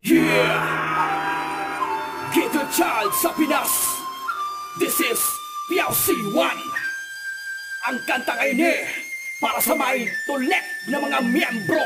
Yeah! Get a child sa Pinas. This is PLC1. Ang kanta ngayon para sa may tulek na mga miyembro.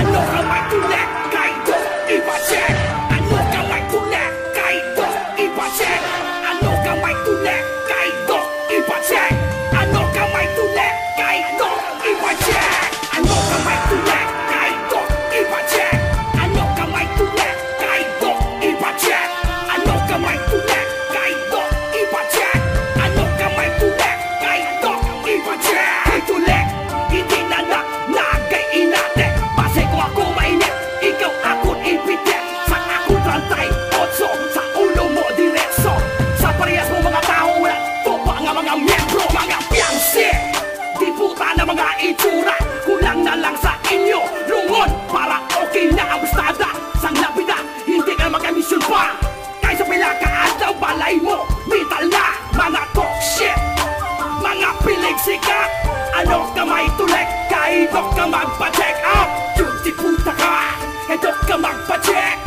Ano ka may tulek? Kaido iba-check. Ano ka may tulek? Kaido iba-check. Ano ka may tulek? Kaido iba-check. Ano ka may tulek? Kaido iba-check. Ano ka may tulek? Kaido iba-check. Ano ka may tulek? Kaido iba-check. Ano ka may tulek? Kaido iba-check. Ano ka may tulek? Kaido iba-check. May tulek, hindi nanak, nagay inate. Base ko ako mainit, ikaw akong ipitek. Sa akong trantay, otso, sa ulo mo diretso. Sa parehas mo mga tao, wala topa nga mga miyembro, mga piyanse. Di puta na mga itsura, kulang na lang sa inyo. Lungon, para okay na ang bastada. Sang lapida, hindi ka magamisyon pa. Kahit sa pila ka adaw, balay mo, vital na, mga talk shit. Mga pilig sikat, ano ka may tulek? Kahit ka magpa-check up. Yun di puta ka, kahit ka magpa-check.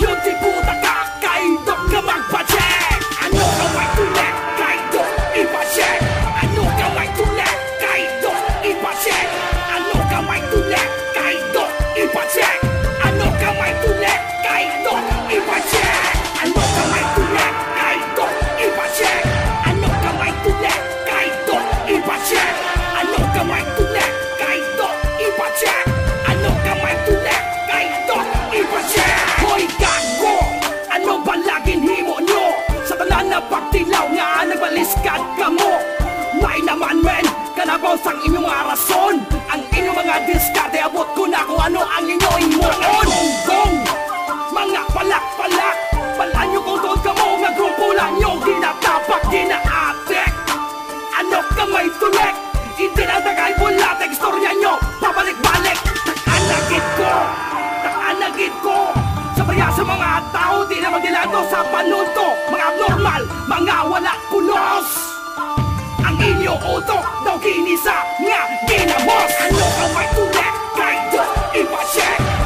Yun di puta ka, kahit ka magpa-check. Ano ka may tulek? Kahit ipa-check. Ano ka may tulek? Kahit ipa-check. Ano ka may tulek? Kahit ipa-check. Ano ka may tulek? Kahit ipa-check. Ano ka may tulek? Kahit ipa-check. Ano ka may tulek? Kahit ipa-check. Ano ka may tulek? Kahit ipa-check. Ano ka may tulek? Kahit ipa-check. Hoy gago! Ano ba laging himo nyo? Sa tanan na pagtilaw nga nagbaliskad ka mo. May naman men, kanabaw sang inyong mga rason. Ang inyong mga diskarte, abot ko na kung ano ang inyong imoon. Gong! Mga palak-palak, palaan nyo kung doon ka mo. Nga grupo lang nyo, ginatapak, ginaatek. Ano ka may tulek? Hindi na tagay bulatek, istorya nyo, pabalik-balik. Tak-anagid ko, tak-anagid ko. Sa parehas sa mga tao, di na magdilado sa panunto. Mga abnormal, mga wala punos. Ang inyo utok, daw kinisa nga ginamos. Ano ka may tulek? Kahit ipa-check.